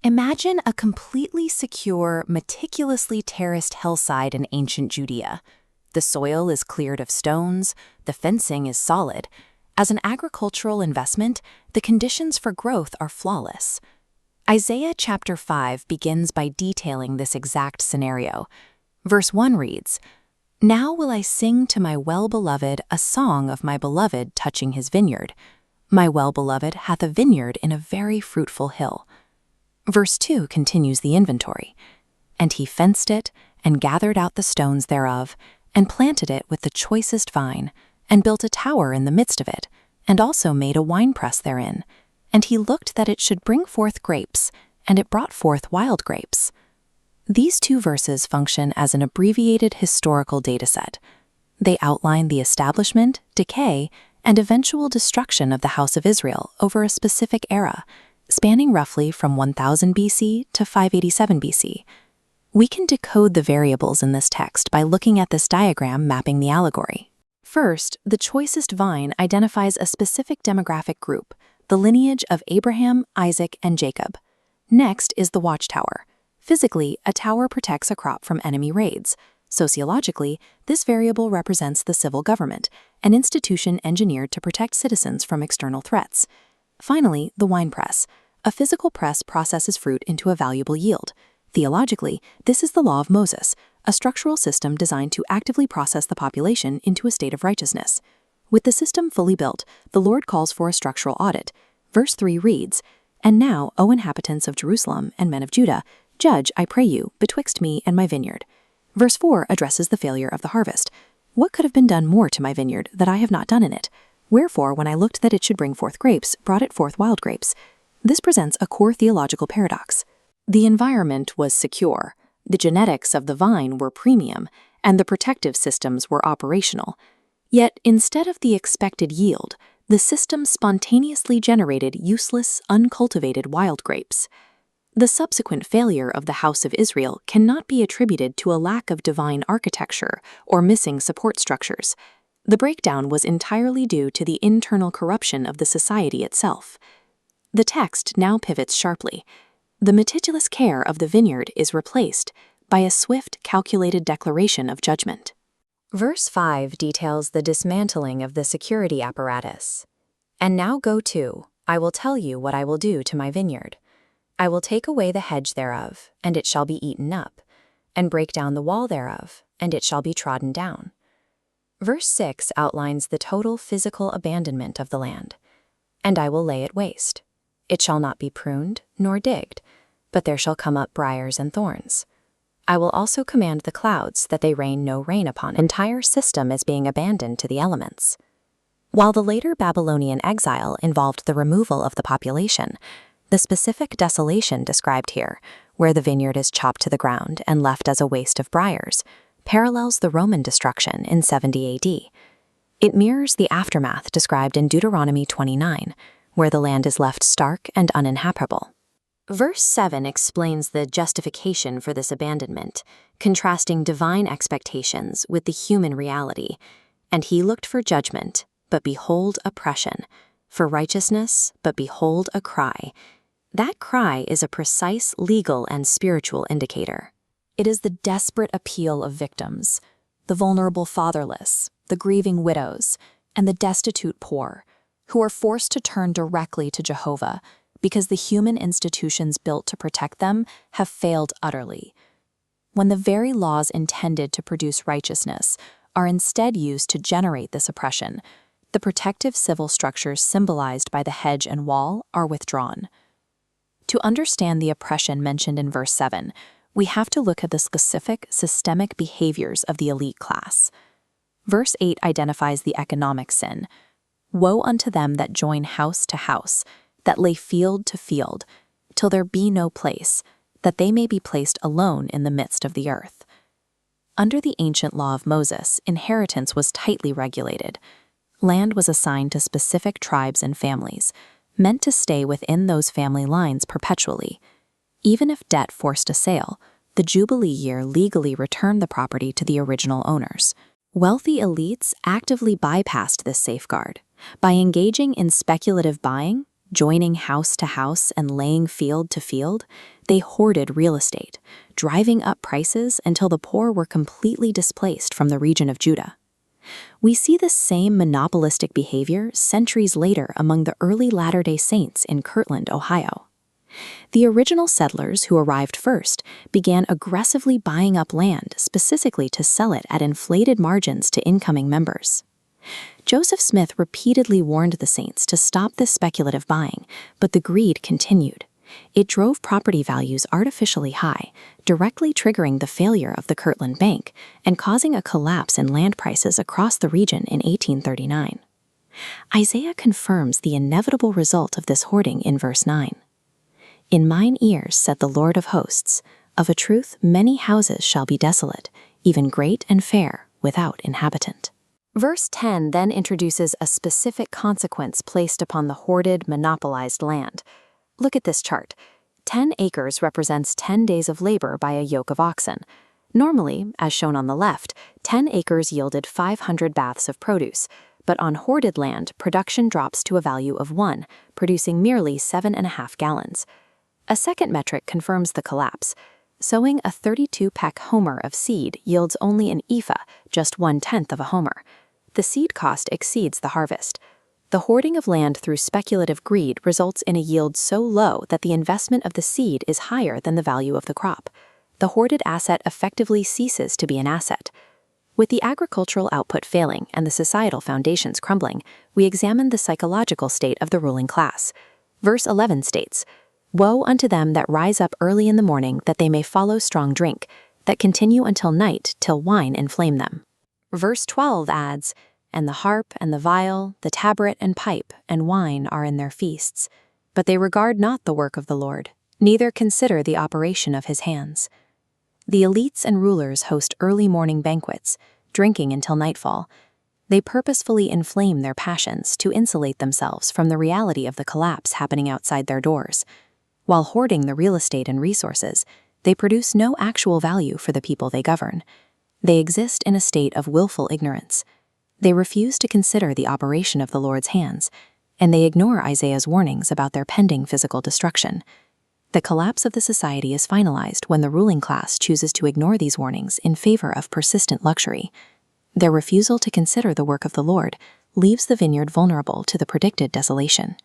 Imagine a completely secure, meticulously terraced hillside in ancient Judea. The soil is cleared of stones, the fencing is solid. As an agricultural investment, the conditions for growth are flawless. Isaiah chapter 5 begins by detailing this exact scenario. Verse 1 reads, "Now will I sing to my well-beloved a song of my beloved touching his vineyard. My well-beloved hath a vineyard in a very fruitful hill." Verse 2 continues the inventory. "And he fenced it, and gathered out the stones thereof, and planted it with the choicest vine, and built a tower in the midst of it, and also made a winepress therein. And he looked that it should bring forth grapes, and it brought forth wild grapes." These two verses function as an abbreviated historical dataset. They outline the establishment, decay, and eventual destruction of the House of Israel over a specific era, spanning roughly from 1000 BC to 587 BC. We can decode the variables in this text by looking at this diagram mapping the allegory. First, the choicest vine identifies a specific demographic group, the lineage of Abraham, Isaac, and Jacob. Next is the watchtower. Physically, a tower protects a crop from enemy raids. Sociologically, this variable represents the civil government, an institution engineered to protect citizens from external threats. Finally, the winepress. A physical press processes fruit into a valuable yield. Theologically, this is the law of Moses, a structural system designed to actively process the population into a state of righteousness. With the system fully built, the Lord calls for a structural audit. Verse 3 reads, "And now, O inhabitants of Jerusalem and men of Judah, judge, I pray you, betwixt me and my vineyard." Verse 4 addresses the failure of the harvest. "What could have been done more to my vineyard that I have not done in it? Wherefore, when I looked that it should bring forth grapes, brought it forth wild grapes." This presents a core theological paradox. The environment was secure, the genetics of the vine were premium, and the protective systems were operational. Yet, instead of the expected yield, the system spontaneously generated useless, uncultivated wild grapes. The subsequent failure of the House of Israel cannot be attributed to a lack of divine architecture or missing support structures. The breakdown was entirely due to the internal corruption of the society itself. The text now pivots sharply. The meticulous care of the vineyard is replaced by a swift, calculated declaration of judgment. Verse 5 details the dismantling of the security apparatus. "And now go to, I will tell you what I will do to my vineyard. I will take away the hedge thereof, and it shall be eaten up, and break down the wall thereof, and it shall be trodden down." Verse 6 outlines the total physical abandonment of the land. "And I will lay it waste. It shall not be pruned nor digged, but there shall come up briars and thorns. I will also command the clouds that they rain no rain upon it." The entire system is being abandoned to the elements. While the later Babylonian exile involved the removal of the population, the specific desolation described here, where the vineyard is chopped to the ground and left as a waste of briars, parallels the Roman destruction in 70 AD. It mirrors the aftermath described in Deuteronomy 29, where the land is left stark and uninhabitable. Verse 7 explains the justification for this abandonment, contrasting divine expectations with the human reality. "And he looked for judgment, but behold oppression, for righteousness, but behold a cry." That cry is a precise legal and spiritual indicator. It is the desperate appeal of victims, the vulnerable fatherless, the grieving widows, and the destitute poor, who are forced to turn directly to Jehovah because the human institutions built to protect them have failed utterly. When the very laws intended to produce righteousness are instead used to generate this oppression, the protective civil structures symbolized by the hedge and wall are withdrawn. To understand the oppression mentioned in verse 7, we have to look at the specific systemic behaviors of the elite class. Verse 8 identifies the economic sin. "Woe unto them that join house to house, that lay field to field, till there be no place, that they may be placed alone in the midst of the earth." Under the ancient law of Moses, inheritance was tightly regulated. Land was assigned to specific tribes and families, meant to stay within those family lines perpetually. Even if debt forced a sale, the Jubilee year legally returned the property to the original owners. Wealthy elites actively bypassed this safeguard. By engaging in speculative buying, Joining house to house and laying field to field, they hoarded real estate, driving up prices until the poor were completely displaced from the region of Judah. We see the same monopolistic behavior centuries later among the early Latter-day Saints in Kirtland, Ohio. The original settlers who arrived first began aggressively buying up land specifically to sell it at inflated margins to incoming members. Joseph Smith repeatedly warned the Saints to stop this speculative buying, but the greed continued. It drove property values artificially high, directly triggering the failure of the Kirtland Bank and causing a collapse in land prices across the region in 1839. Isaiah confirms the inevitable result of this hoarding in verse 9. "In mine ears, said the Lord of hosts, of a truth many houses shall be desolate, even great and fair, without inhabitant." Verse 10 then introduces a specific consequence placed upon the hoarded, monopolized land. Look at this chart. 10 acres represents 10 days of labor by a yoke of oxen. Normally, as shown on the left, 10 acres yielded 500 baths of produce, but on hoarded land, production drops to a value of 1, producing merely 7.5 gallons. A second metric confirms the collapse. Sowing a 32-peck homer of seed yields only an ephah, just 1/10 of a homer. The seed cost exceeds the harvest. The hoarding of land through speculative greed results in a yield so low that the investment of the seed is higher than the value of the crop. The hoarded asset effectively ceases to be an asset. With the agricultural output failing and the societal foundations crumbling, we examine the psychological state of the ruling class. Verse 11 states, "Woe unto them that rise up early in the morning, that they may follow strong drink, that continue until night, till wine inflame them." Verse 12 adds, "And the harp and the viol, the tabret and pipe and wine are in their feasts. But they regard not the work of the Lord, neither consider the operation of his hands." The elites and rulers host early morning banquets, drinking until nightfall. They purposefully inflame their passions to insulate themselves from the reality of the collapse happening outside their doors. While hoarding the real estate and resources, they produce no actual value for the people they govern. They exist in a state of willful ignorance. They refuse to consider the operation of the Lord's hands, and they ignore Isaiah's warnings about their pending physical destruction. The collapse of the society is finalized when the ruling class chooses to ignore these warnings in favor of persistent luxury. Their refusal to consider the work of the Lord leaves the vineyard vulnerable to the predicted desolation.